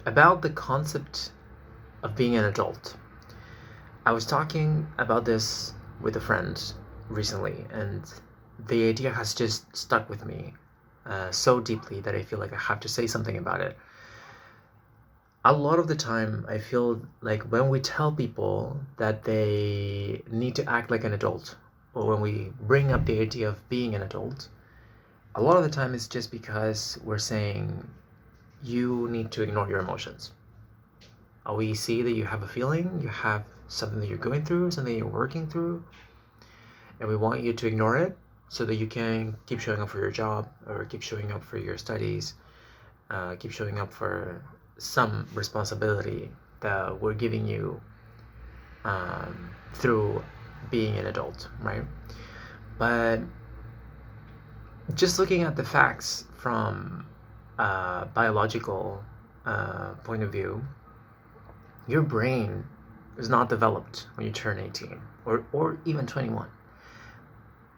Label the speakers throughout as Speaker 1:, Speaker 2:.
Speaker 1: About the concept of being an adult. I was talking about this with a friend recently, and the idea has just stuck with me so deeply that I feel like I have to say something about it. A lot of the time, I feel like when we tell people that they need to act like an adult, or when we bring up the idea of being an adult, a lot of the time it's just because we're saying you need to ignore your emotions. We see that you have a feeling, you have something that you're going through, something you're working through, and we want you to ignore it so that you can keep showing up for your job or keep showing up for your studies, keep showing up for some responsibility that we're giving you through being an adult, right? But just looking at the facts from a biological point of view, your brain is not developed when you turn 18 or even 21.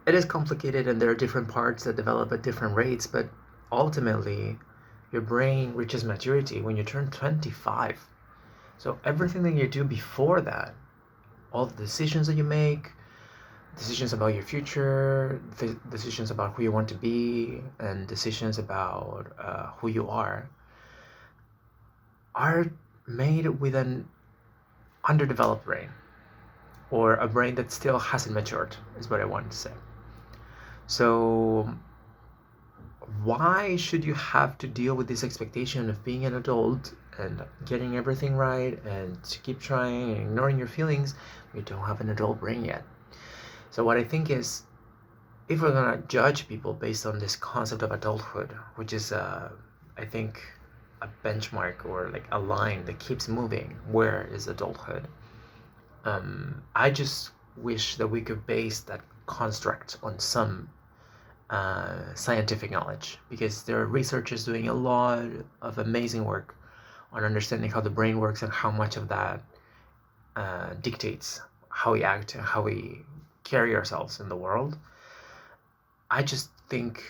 Speaker 1: It is complicated and there are different parts that develop at different rates, but ultimately your brain reaches maturity when you turn 25. So everything that you do before that, all the decisions that you make, decisions about your future, decisions about who you want to be, and decisions about who you are made with an underdeveloped brain, or a brain that still hasn't matured, is what I wanted to say. So why should you have to deal with this expectation of being an adult and getting everything right and to keep trying and ignoring your feelings when you don't have an adult brain yet? So what I think is, if we're gonna judge people based on this concept of adulthood, which is I think a benchmark or like a line that keeps moving, where is adulthood? I just wish that we could base that construct on some scientific knowledge, because there are researchers doing a lot of amazing work on understanding how the brain works and how much of that dictates how we act and how we carry ourselves in the world. I just think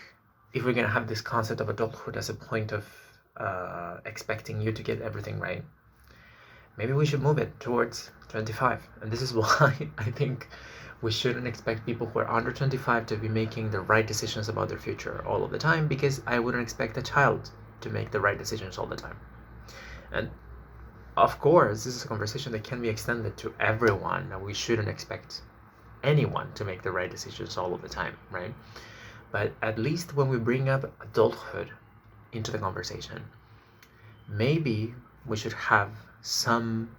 Speaker 1: if we're going to have this concept of adulthood as a point of expecting you to get everything right, maybe we should move it towards 25. And this is why I think we shouldn't expect people who are under 25 to be making the right decisions about their future all of the time, because I wouldn't expect a child to make the right decisions all the time. And of course, this is a conversation that can be extended to everyone, and we shouldn't expect anyone to make the right decisions all of the time, right? But at least when we bring up adulthood into the conversation, maybe we should have some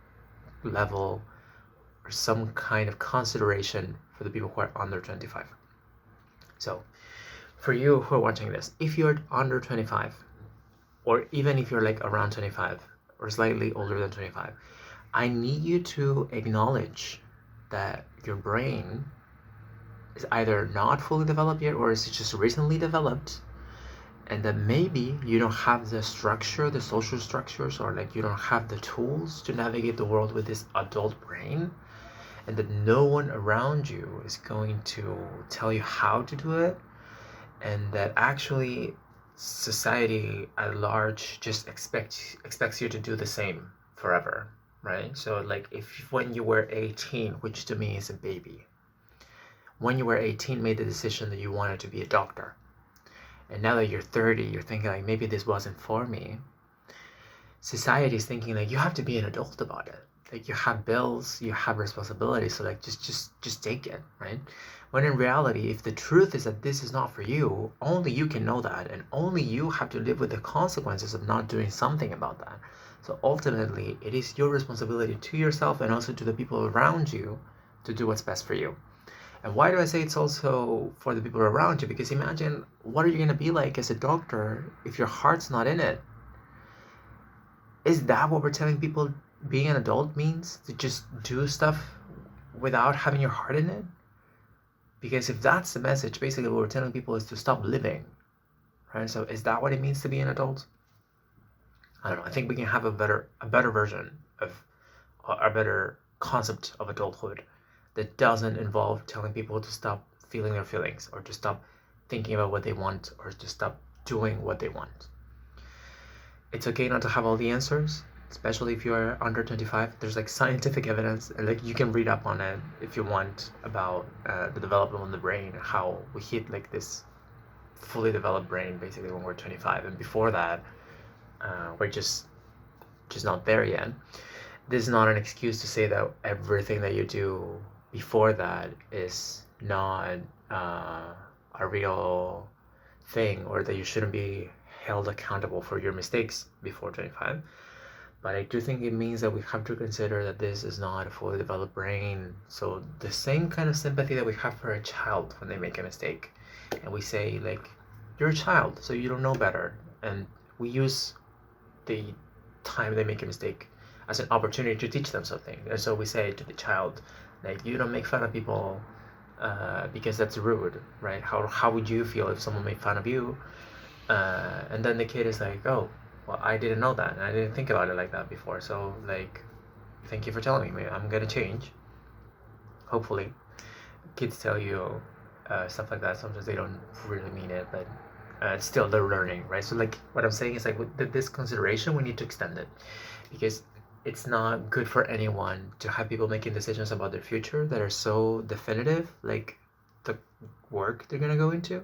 Speaker 1: level or some kind of consideration for the people who are under 25. So for you who are watching this, if you're under 25, or even if you're like around 25 or slightly older than 25, I need you to acknowledge that your brain is either not fully developed yet, or is it just recently developed, and that maybe you don't have the structure, the social structures, or like you don't have the tools to navigate the world with this adult brain, and that no one around you is going to tell you how to do it, and that actually society at large just expects you to do the same forever, right? So like, if when you were 18, which to me is a baby, when you were 18 made the decision that you wanted to be a doctor, and now that you're 30, you're thinking like, maybe this wasn't for me, society is thinking like, you have to be an adult about it. Like, you have bills, you have responsibilities, so like just take it, right? When in reality, if the truth is that this is not for you, only you can know that, and only you have to live with the consequences of not doing something about that. So ultimately, it is your responsibility to yourself and also to the people around you to do what's best for you. And why do I say it's also for the people around you? Because imagine, what are you going to be like as a doctor if your heart's not in it? Is that what we're telling people being an adult means? To just do stuff without having your heart in it? Because if that's the message, basically what we're telling people is to stop living, right? So is that what it means to be an adult? I don't know. I think we can have a better version of a better concept of adulthood that doesn't involve telling people to stop feeling their feelings, or to stop thinking about what they want, or to stop doing what they want. it's okay not to have all the answers, especially if you're under 25. There's like scientific evidence, and like you can read up on it if you want, about the development of the brain, how we hit like this fully developed brain basically when we're 25, and before that we're just not there yet. This is not an excuse to say that everything that you do before that is not a real thing, or that you shouldn't be held accountable for your mistakes before 25. But I do think it means that we have to consider that this is not a fully developed brain. So the same kind of sympathy that we have for a child when they make a mistake, and we say like, you're a child, so you don't know better, and we use the time they make a mistake as an opportunity to teach them something. And so we say to the child, like, you don't make fun of people because that's rude, right? How would you feel if someone made fun of you? And then the kid is like, oh, well, I didn't know that, and I didn't think about it like that before. So like, thank you for telling me. I'm gonna change. Hopefully, kids tell you stuff like that. Sometimes they don't really mean it, but still they're learning, right? So like, what I'm saying is like, with this consideration, we need to extend it, because it's not good for anyone to have people making decisions about their future that are so definitive, like the work they're gonna go into,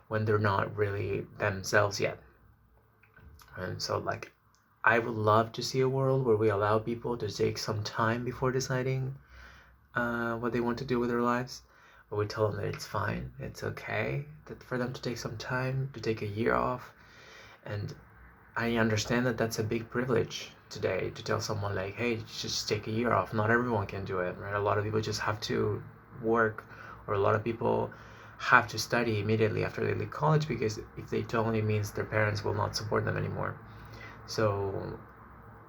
Speaker 1: when they're not really themselves yet. And so like, I would love to see a world where we allow people to take some time before deciding what they want to do with their lives, but we tell them that it's fine, it's okay for them to take some time, to take a year off. And I understand that that's a big privilege today, to tell someone like, hey, just take a year off. Not everyone can do it, right? A lot of people just have to work, or a lot of people have to study immediately after they leave college, because if they don't, it means their parents will not support them anymore. So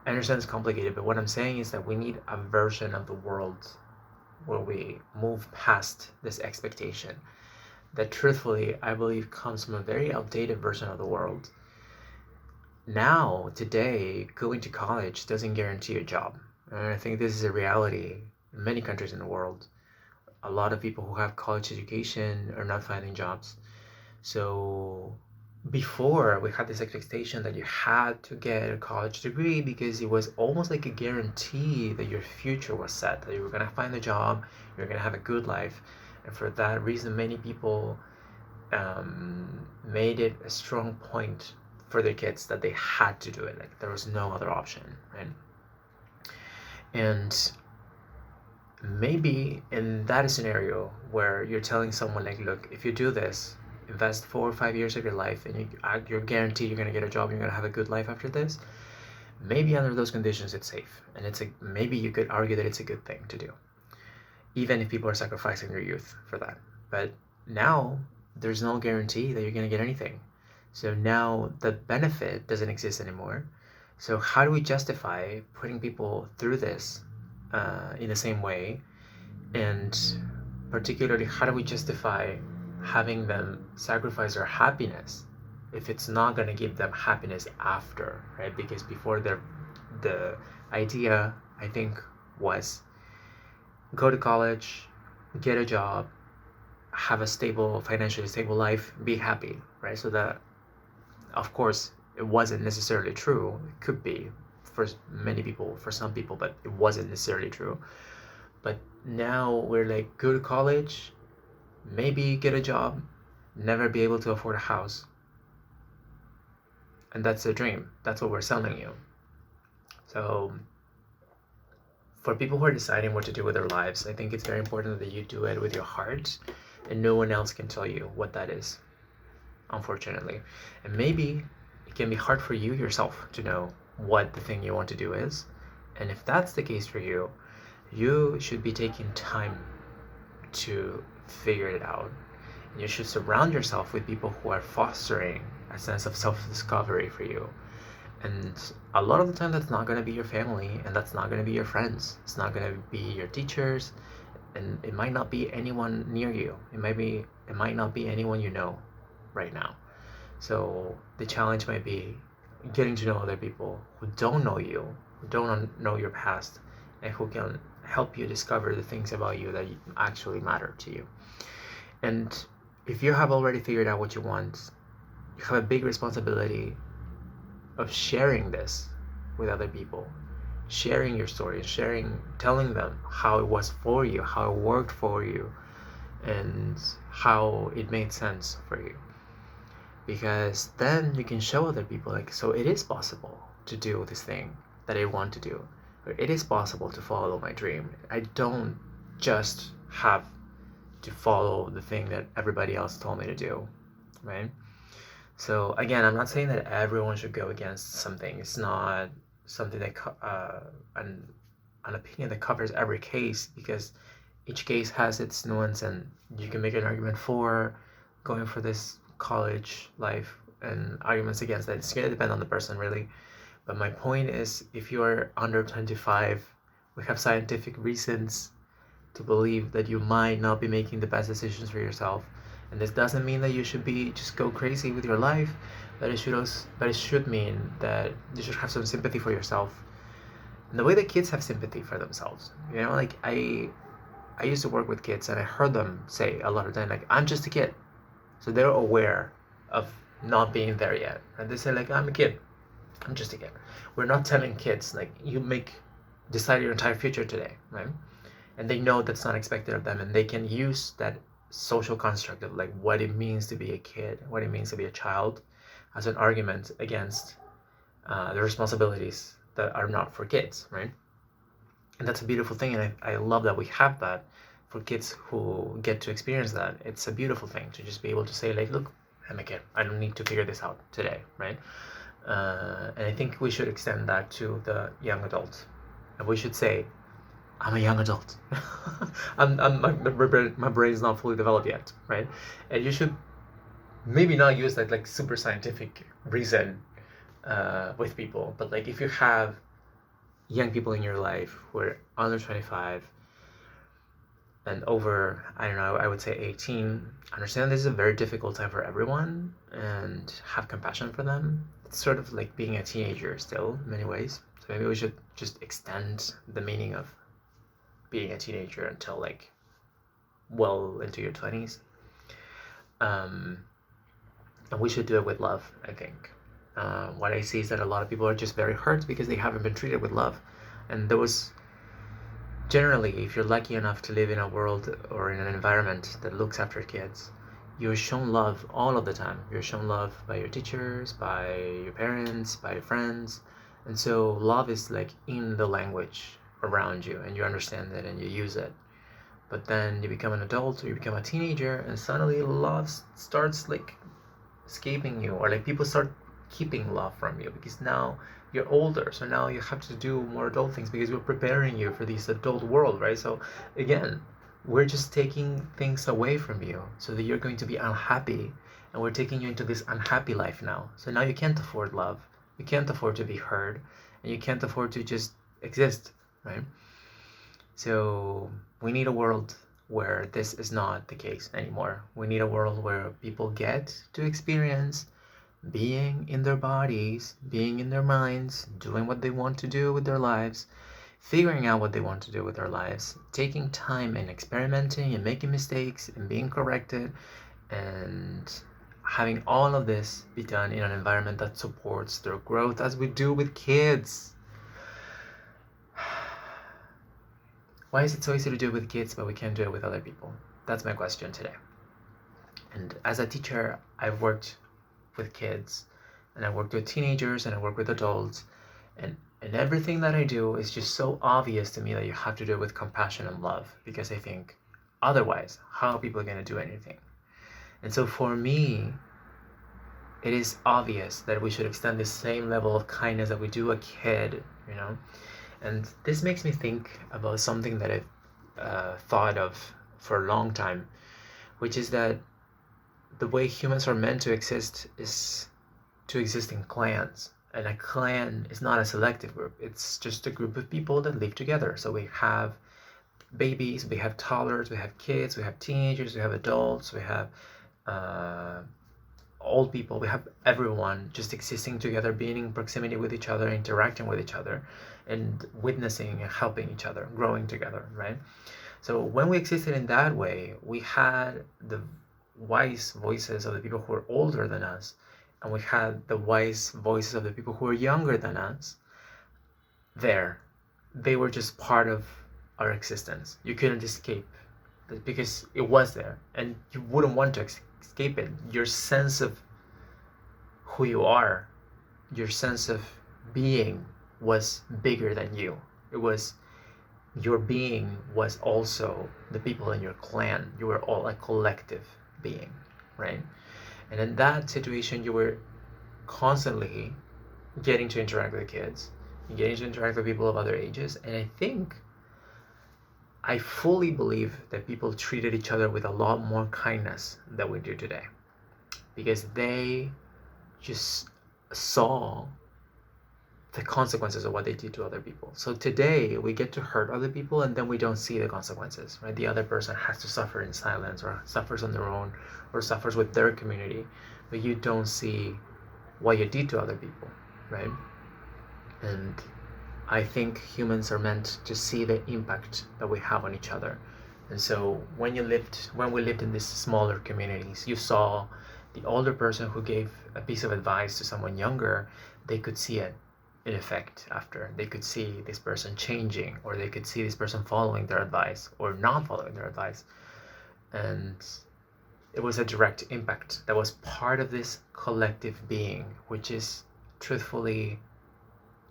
Speaker 1: I understand it's complicated, but what I'm saying is that we need a version of the world where we move past this expectation that, truthfully, I believe comes from a very outdated version of the world. Now, today, going to college doesn't guarantee a job. And I think this is a reality in many countries in the world. A lot of people who have college education are not finding jobs. So before, we had this expectation that you had to get a college degree because it was almost like a guarantee that your future was set, that you were going to find a job, you're going to have a good life. And for that reason, many people made it a strong point for their kids that they had to do it. Like, there was no other option, right? And maybe in that scenario where you're telling someone like, look, if you do this, invest 4 or 5 years of your life, and you're guaranteed you're going to get a job, you're going to have a good life after this, maybe under those conditions it's safe, and maybe you could argue that it's a good thing to do, even if people are sacrificing their youth for that. But now there's no guarantee that you're going to get anything. So now the benefit doesn't exist anymore. So how do we justify putting people through this in the same way? And particularly, how do we justify having them sacrifice their happiness if it's not going to give them happiness after, right? Because before, the idea, I think, was go to college, get a job, have a financially stable life, be happy, right? So that, of course, it wasn't necessarily true. It could be for many people, for some people, but it wasn't necessarily true. But now we're like, go to college, maybe get a job, never be able to afford a house. And that's the dream. That's what we're selling you. So for people who are deciding what to do with their lives, I think it's very important that you do it with your heart, and no one else can tell you what that is, unfortunately. And maybe it can be hard for you yourself to know what the thing you want to do is. And if that's the case for you, you should be taking time to figure it out. And you should surround yourself with people who are fostering a sense of self-discovery for you. And a lot of the time, that's not going to be your family, and that's not going to be your friends. It's not going to be your teachers, and it might not be anyone near you. It might not be anyone you know right now. So the challenge might be getting to know other people who don't know you, who don't know your past, and who can help you discover the things about you that actually matter to you. And if you have already figured out what you want, you have a big responsibility of sharing this with other people, sharing your story, telling them how it was for you, how it worked for you, and how it made sense for you. Because then you can show other people, like, so it is possible to do this thing that I want to do, or it is possible to follow my dream. I don't just have to follow the thing that everybody else told me to do, right? So again, I'm not saying that everyone should go against something. It's not something that an opinion that covers every case, because each case has its nuance, and you can make an argument for going for this college life and arguments against that. It's going to depend on the person, really. But my point is, if you are under 25, we have scientific reasons to believe that you might not be making the best decisions for yourself. And this doesn't mean that you should be just go crazy with your life, but it should mean that you should have some sympathy for yourself. And the way that kids have sympathy for themselves, you know, like I used to work with kids, and I heard them say a lot of time, like, I'm just a kid. So they're aware of not being there yet, and they say, like, I'm a kid, I'm just a kid. We're not telling kids, like, you decide your entire future today, right? And they know that's not expected of them, and they can use that social construct of, like, what it means to be a kid, what it means to be a child, as an argument against the responsibilities that are not for kids, right? And that's a beautiful thing, and I love that we have that for kids who get to experience that. It's a beautiful thing to just be able to say, like, look, I'm a kid, I don't need to figure this out today, right? And I think we should extend that to the young adult, and we should say, I'm a young adult. My brain's not fully developed yet, right? And you should maybe not use that, like, super scientific reason with people, but, like, if you have young people in your life who are under 25 and over, I don't know, I would say 18, understand this is a very difficult time for everyone, and have compassion for them. It's sort of like being a teenager still in many ways. So maybe we should just extend the meaning of being a teenager until, like, well into your 20s. And we should do it with love, I think. What I see is that a lot of people are just very hurt because they haven't been treated with love. And there was, generally, if you're lucky enough to live in a world or in an environment that looks after kids, you're shown love all of the time. You're shown love by your teachers, by your parents, by your friends. And so love is, like, in the language around you, and you understand it and you use it. But then you become an adult, or you become a teenager, and suddenly love starts, like, escaping you, or, like, people start keeping love from you because now you're older, so now you have to do more adult things because we're preparing you for this adult world, right? So again, we're just taking things away from you so that you're going to be unhappy, and we're taking you into this unhappy life now. So now you can't afford love, you can't afford to be heard, and you can't afford to just exist, right? So we need a world where this is not the case anymore. We need a world where people get to experience being in their bodies, being in their minds, doing what they want to do with their lives, figuring out what they want to do with their lives, taking time and experimenting and making mistakes and being corrected, and having all of this be done in an environment that supports their growth, as we do with kids. Why is it so easy to do it with kids, but we can't do it with other people? That's my question today. And as a teacher, I've worked with kids, and I work with teenagers, and I work with adults, and everything that I do is just so obvious to me that you have to do it with compassion and love, because I think otherwise, how are people going to do anything? And so for me, it is obvious that we should extend the same level of kindness that we do a kid, you know? And this makes me think about something that I've thought of for a long time, which is that the way humans are meant to exist is to exist in clans. And a clan is not a selective group. It's just a group of people that live together. So we have babies, we have toddlers, we have kids, we have teenagers, we have adults, we have old people, we have everyone just existing together, being in proximity with each other, interacting with each other, and witnessing and helping each other, growing together, right? So when we existed in that way, we had the wise voices of the people who were older than us and we had the wise voices of the people who were younger than us there. They were just part of our existence. You couldn't escape because it was there, and you wouldn't want to escape it. Your sense of who you are, your sense of being was bigger than you. It was your being was also the people in your clan. You were all a collective being, right? And in that situation, you were constantly getting to interact with kids, getting to interact with people of other ages. And I fully believe that people treated each other with a lot more kindness than we do today, because they just saw the consequences of what they did to other people. So today we get to hurt other people and then we don't see the consequences, right? The other person has to suffer in silence, or suffers on their own, or suffers with their community, but you don't see what you did to other people, right? And I think humans are meant to see the impact that we have on each other. And so when we lived in these smaller communities, you saw the older person who gave a piece of advice to someone younger, they could see it in effect after. They could see this person changing, or they could see this person following their advice or not following their advice. And it was a direct impact that was part of this collective being, which is truthfully,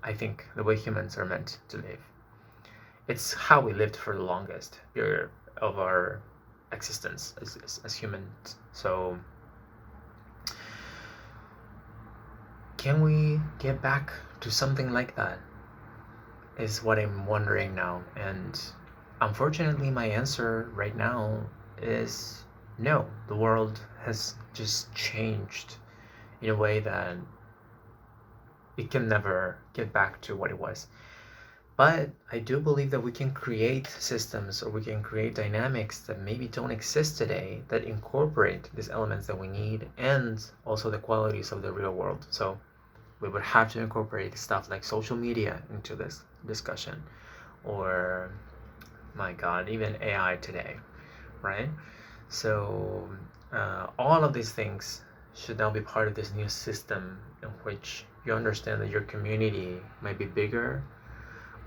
Speaker 1: I think, the way humans are meant to live. It's how we lived for the longest period of our existence as humans. So can we get back to something like that, is what I'm wondering now. And unfortunately, my answer right now is no. The world has just changed in a way that it can never get back to what it was. But I do believe that we can create systems, or we can create dynamics that maybe don't exist today, that incorporate these elements that we need, and also the qualities of the real world. So we would have to incorporate stuff like social media into this discussion, or, my God, even AI today, right? So all of these things should now be part of this new system, in which you understand that your community might be bigger,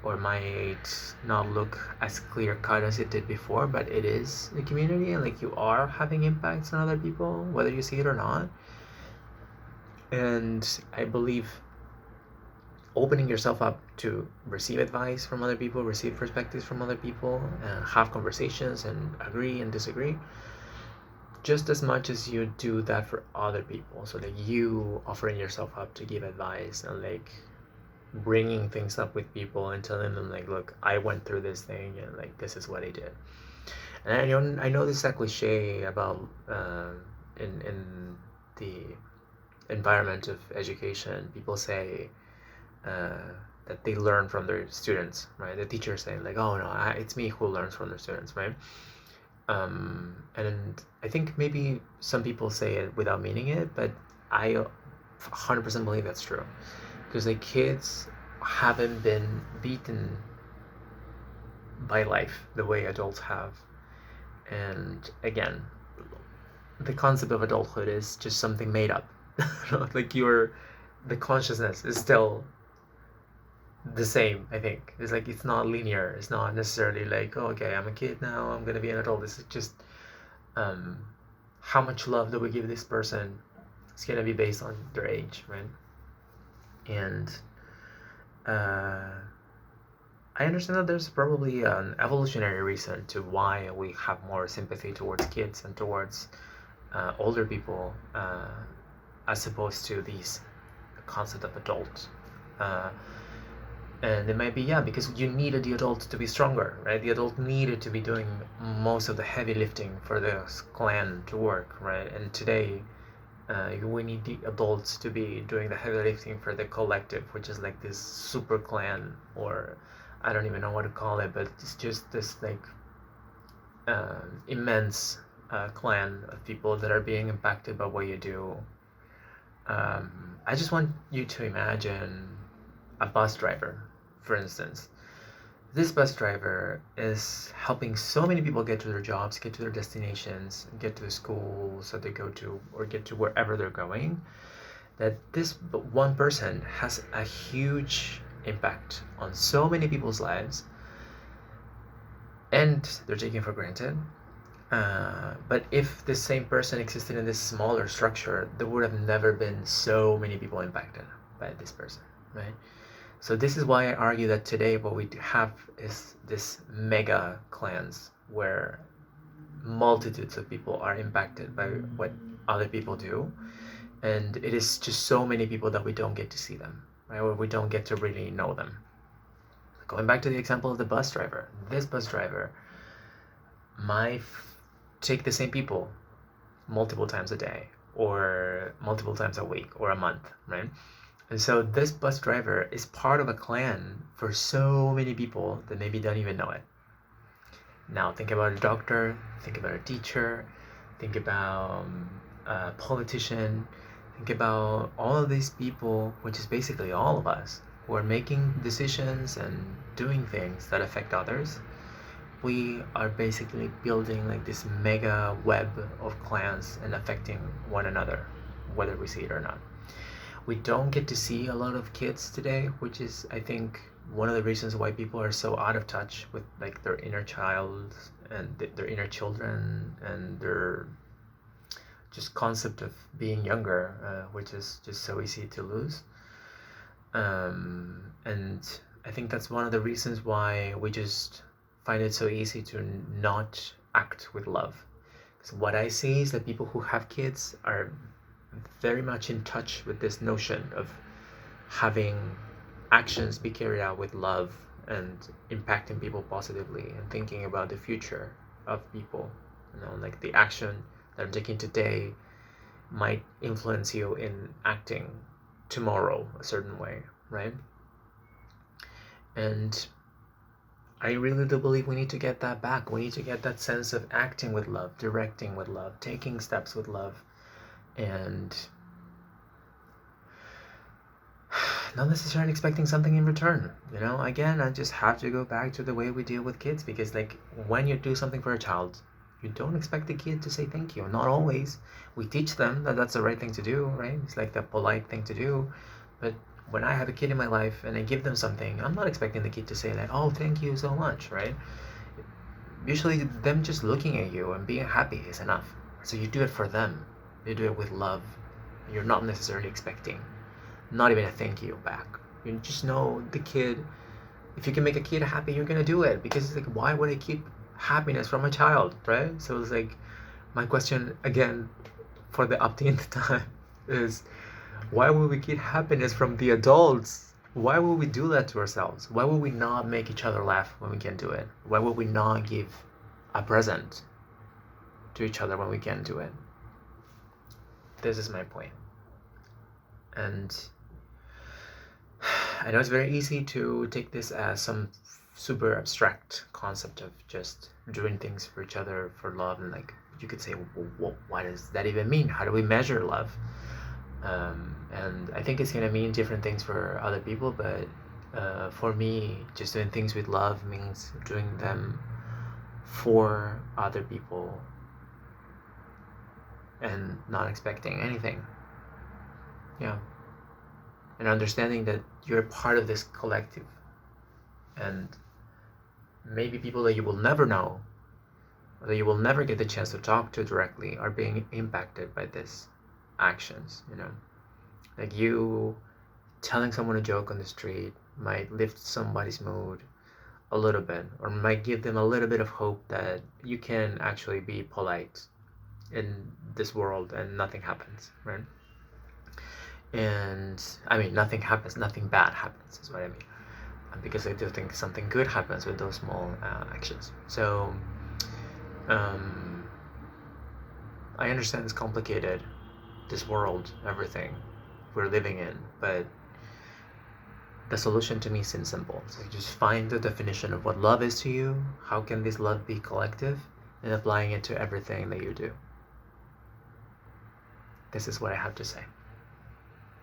Speaker 1: or might not look as clear cut as it did before, but it is a community, and like, you are having impacts on other people, whether you see it or not. And I believe opening yourself up to receive advice from other people, receive perspectives from other people, and have conversations and agree and disagree, just as much as you do that for other people. So that you offering yourself up to give advice, and like bringing things up with people and telling them like, look, I went through this thing, and like, this is what I did. And I know this is a cliche about in the environment of education, people say that they learn from their students, right? The teachers say like, oh no, it's me who learns from their students, right? And I think maybe some people say it without meaning it, but I 100% believe that's true, because the kids haven't been beaten by life the way adults have. And again, the concept of adulthood is just something made up. Like, the consciousness is still the same. I think it's like, it's not linear. It's not necessarily like, oh, okay, I'm a kid now, I'm gonna be an adult. This is just how much love do we give this person? It's gonna be based on their age, right? And I understand that there's probably an evolutionary reason to why we have more sympathy towards kids and towards older people, as opposed to these concept of adult. And it might be, yeah, because you needed the adult to be stronger, right? The adult needed to be doing most of the heavy lifting for the clan to work, right? And today, we need the adults to be doing the heavy lifting for the collective, which is like this super clan, or I don't even know what to call it, but it's just this like immense clan of people that are being impacted by what you do. I just want you to imagine a bus driver, for instance. This bus driver is helping so many people get to their jobs, get to their destinations, get to the schools that they go to, or get to wherever they're going. that this one person has a huge impact on so many people's lives, and they're taken for granted. But if the same person existed in this smaller structure, there would have never been so many people impacted by this person, right? So this is why I argue that today what we have is this mega clans where multitudes of people are impacted by what other people do, and it is just so many people that we don't get to see them, right? Or we don't get to really know them. Going back to the example of the bus driver, this bus driver might take the same people multiple times a day or multiple times a week or a month, right? And so this bus driver is part of a clan for so many people that maybe don't even know it. Now think about a doctor, think about a teacher, think about a politician, think about all of these people, which is basically all of us, who are making decisions and doing things that affect others. We are basically building like this mega web of clans and affecting one another, whether we see it or not. We don't get to see a lot of kids today, which is, I think, one of the reasons why people are so out of touch with like their inner child and their inner children and their just concept of being younger, which is just so easy to lose. And I think that's one of the reasons why we just find it so easy to not act with love. Because what I see is that people who have kids are very much in touch with this notion of having actions be carried out with love and impacting people positively and thinking about the future of people. Like the action that I'm taking today might influence you in acting tomorrow a certain way, right? And I really do believe we need to get that back. We need to get that sense of acting with love, directing with love, taking steps with love, and not necessarily expecting something in return. Again, I just have to go back to the way we deal with kids, because like when you do something for a child, you don't expect the kid to say thank you. Not always. We teach them that that's the right thing to do, right? It's like the polite thing to do. But when I have a kid in my life and I give them something, I'm not expecting the kid to say like, oh, thank you so much, right? Usually them just looking at you and being happy is enough. So you do it for them. You do it with love. You're not necessarily expecting not even a thank you back. You just know the kid, if you can make a kid happy, you're gonna do it, because it's like, why would I keep happiness from a child, right? So it's like, my question again for the umpteenth time is, why would we keep happiness from the adults? Why would we do that to ourselves? Why would we not make each other laugh when we can do it? Why would we not give a present to each other when we can do it? This is my point. And I know it's very easy to take this as some super abstract concept of just doing things for each other for love, and like you could say, well, what does that even mean? How do we measure love? And I think it's gonna mean different things for other people, but for me, just doing things with love means doing them for other people and not expecting anything. Yeah. And understanding that you're part of this collective, and maybe people that you will never know, or that you will never get the chance to talk to directly, are being impacted by these actions. Like you telling someone a joke on the street might lift somebody's mood a little bit, or might give them a little bit of hope that you can actually be polite in this world and nothing happens, right? And I mean, nothing happens, nothing bad happens is what I mean, because I do think something good happens with those small actions. So I understand it's complicated, this world, everything we're living in, but the solution to me seems simple. So just find the definition of what love is to you, how can this love be collective, and applying it to everything that you do. This is what I have to say.